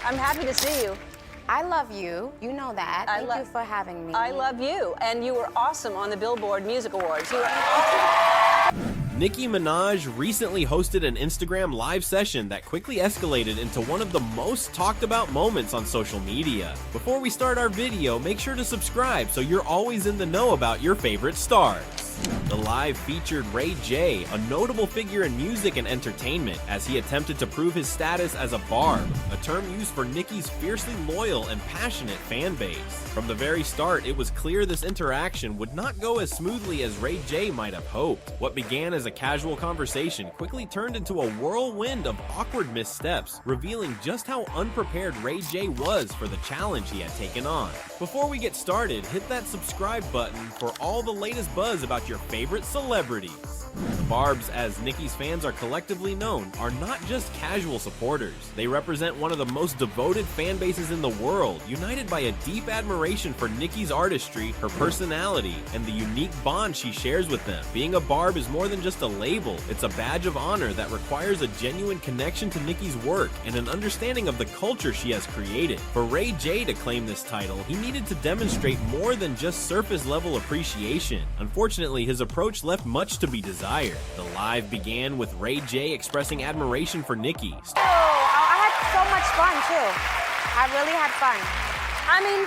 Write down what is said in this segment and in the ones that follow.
I'm happy to see you. I love you. You know that. Thank you for having me. I love you. And you were awesome on the Billboard Music Awards. You were awesome. Nicki Minaj recently hosted an Instagram live session that quickly escalated into one of the most talked about moments on social media. Before we start our video, make sure to subscribe so you're always in the know about your favorite stars. The live featured Ray J, a notable figure in music and entertainment, as he attempted to prove his status as a Barb, a term used for Nicki's fiercely loyal and passionate fan base. From the very start, it was clear this interaction would not go as smoothly as Ray J might have hoped. What began as a casual conversation quickly turned into a whirlwind of awkward missteps, revealing just how unprepared Ray J was for the challenge he had taken on. Before we get started, hit that subscribe button for all the latest buzz about your favorite celebrities. The Barbs, as Nicki's fans are collectively known, are not just casual supporters. They represent one of the most devoted fan bases in the world, united by a deep admiration for Nicki's artistry, her personality, and the unique bond she shares with them. Being a Barb is more than just a label. It's a badge of honor that requires a genuine connection to Nicki's work and an understanding of the culture she has created. For Ray J to claim this title, he needed to demonstrate more than just surface-level appreciation. Unfortunately, his approach left much to be desired. The live began with Ray J expressing admiration for Nicki. Oh, I had so much fun, too. I really had fun. I mean,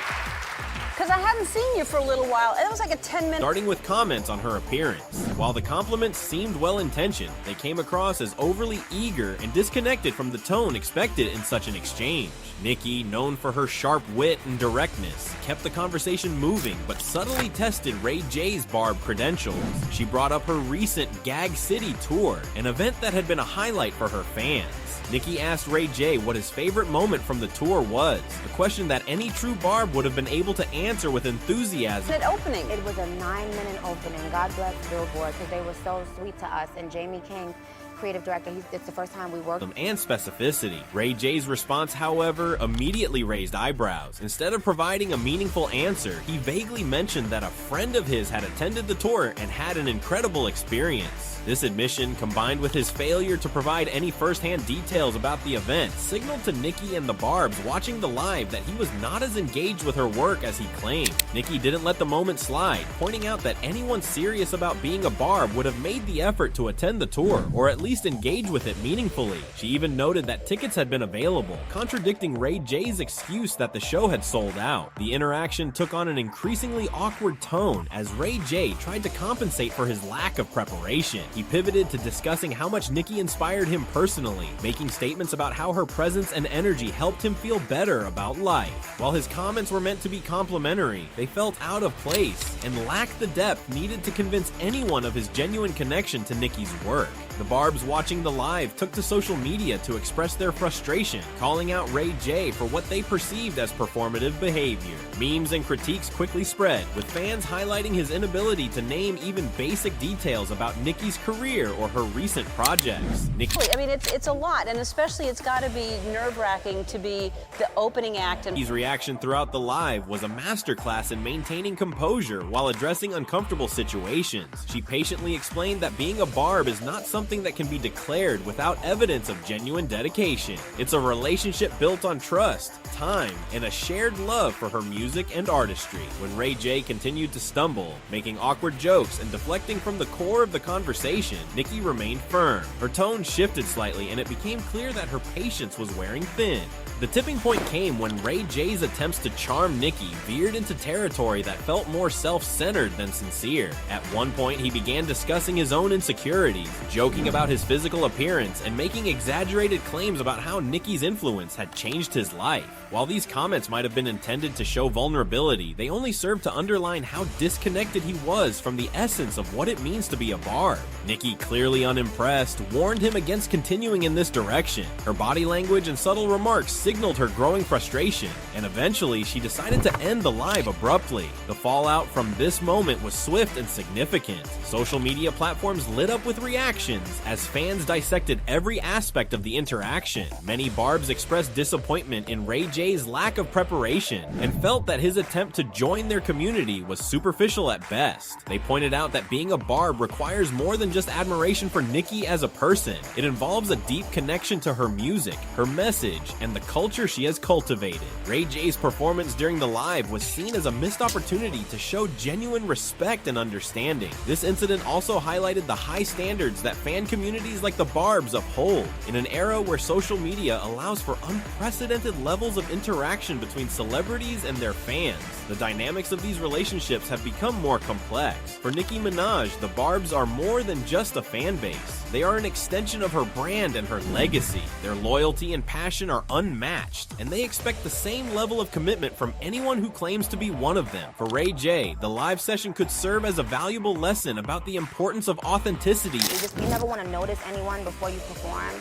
because I hadn't seen you for a little while. It was like a 10-minute... Starting with comments on her appearance. While the compliments seemed well-intentioned, they came across as overly eager and disconnected from the tone expected in such an exchange. Nicki, known for her sharp wit and directness, kept the conversation moving but subtly tested Ray J's Barb credentials. She brought up her recent Gag City tour, an event that had been a highlight for her fans. Nicki asked Ray J what his favorite moment from the tour was, a question that any true Barb would have been able to answer with enthusiasm. It opening. It was a 9-minute opening. God bless Billboard, because they were so sweet to us. And Jamie King, creative director, it's the first time we worked. And specificity. Ray J's response, however, immediately raised eyebrows. Instead of providing a meaningful answer, he vaguely mentioned that a friend of his had attended the tour and had an incredible experience. This admission, combined with his failure to provide any first-hand details about the event, signaled to Nicki and the Barbs watching the live that he was not as engaged with her work as he claimed. Nicki didn't let the moment slide, pointing out that anyone serious about being a Barb would have made the effort to attend the tour, or at least engage with it meaningfully. She even noted that tickets had been available, contradicting Ray J's excuse that the show had sold out. The interaction took on an increasingly awkward tone as Ray J tried to compensate for his lack of preparation. He pivoted to discussing how much Nicki inspired him personally, making statements about how her presence and energy helped him feel better about life. While his comments were meant to be complimentary, they felt out of place and lacked the depth needed to convince anyone of his genuine connection to Nicki's work. The Barbs watching the live took to social media to express their frustration, calling out Ray J for what they perceived as performative behavior. Memes and critiques quickly spread, with fans highlighting his inability to name even basic details about Nicki's career or her recent projects. I mean, it's a lot, and especially it's got to be nerve-wracking to be the opening act. And Nicki's reaction throughout the live was a masterclass in maintaining composure while addressing uncomfortable situations. She patiently explained that being a Barb is not something that can be declared without evidence of genuine dedication. It's a relationship built on trust, time, and a shared love for her music and artistry. When Ray J continued to stumble, making awkward jokes and deflecting from the core of the conversation, Nicki remained firm. Her tone shifted slightly and it became clear that her patience was wearing thin. The tipping point came when Ray J's attempts to charm Nicki veered into territory that felt more self-centered than sincere. At one point, he began discussing his own insecurities, joking about his physical appearance, and making exaggerated claims about how Nicki's influence had changed his life. While these comments might have been intended to show vulnerability, they only served to underline how disconnected he was from the essence of what it means to be a Barb. Nicki, clearly unimpressed, warned him against continuing in this direction. Her body language and subtle remarks signaled her growing frustration, and eventually she decided to end the live abruptly. The fallout from this moment was swift and significant. Social media platforms lit up with reactions as fans dissected every aspect of the interaction. Many Barbs expressed disappointment in Ray J J's lack of preparation and felt that his attempt to join their community was superficial at best. They pointed out that being a Barb requires more than just admiration for Nicki as a person. It involves a deep connection to her music, her message, and the culture she has cultivated. Ray J's performance during the live was seen as a missed opportunity to show genuine respect and understanding. This incident also highlighted the high standards that fan communities like the Barbs uphold. In an era where social media allows for unprecedented levels of interaction between celebrities and their fans, the dynamics of these relationships have become more complex. For Nicki Minaj, the Barbs are more than just a fan base. They are an extension of her brand and her legacy. Their loyalty and passion are unmatched, and they expect the same level of commitment from anyone who claims to be one of them. For Ray J, the live session could serve as a valuable lesson about the importance of authenticity. You never want to notice anyone before you perform.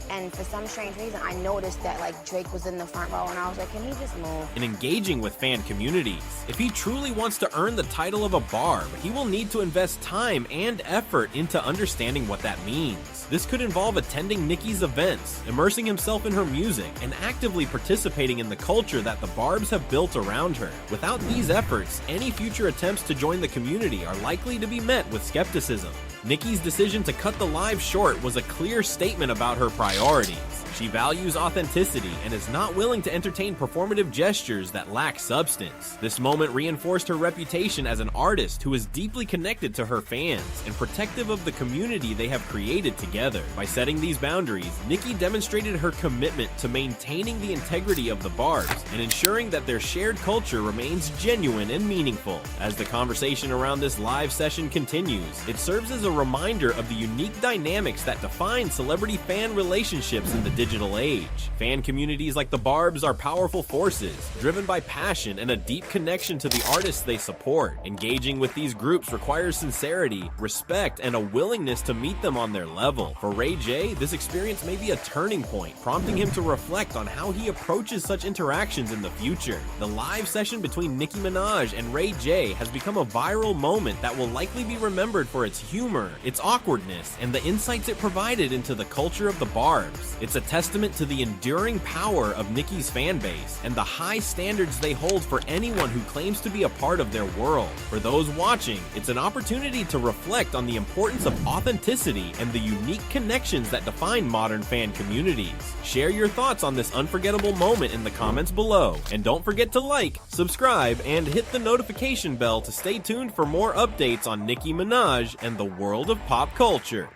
And for some strange reason, I noticed that like Drake was in the front row, and I was like, can he just move? And engaging with fan communities. If he truly wants to earn the title of a Barb, he will need to invest time and effort into understanding what that means. This could involve attending Nicki's events, immersing himself in her music, and actively participating in the culture that the Barbs have built around her. Without these efforts, any future attempts to join the community are likely to be met with skepticism. Nicki's decision to cut the live short was a clear statement about her priorities. She values authenticity and is not willing to entertain performative gestures that lack substance. This moment reinforced her reputation as an artist who is deeply connected to her fans and protective of the community they have created together. By setting these boundaries, Nicki demonstrated her commitment to maintaining the integrity of the Barbs and ensuring that their shared culture remains genuine and meaningful. As the conversation around this live session continues, it serves as a reminder of the unique dynamics that define celebrity-fan relationships in the digital age. Fan communities like the Barbs are powerful forces, driven by passion and a deep connection to the artists they support. Engaging with these groups requires sincerity, respect, and a willingness to meet them on their level. For Ray J, this experience may be a turning point, prompting him to reflect on how he approaches such interactions in the future. The live session between Nicki Minaj and Ray J has become a viral moment that will likely be remembered for its humor, its awkwardness, and the insights it provided into the culture of the Barbs. It's a testament to the enduring power of Nicki's fan base and the high standards they hold for anyone who claims to be a part of their world. For those watching, it's an opportunity to reflect on the importance of authenticity and the unique connections that define modern fan communities. Share your thoughts on this unforgettable moment in the comments below, and don't forget to like, subscribe, and hit the notification bell to stay tuned for more updates on Nicki Minaj and the world of pop culture.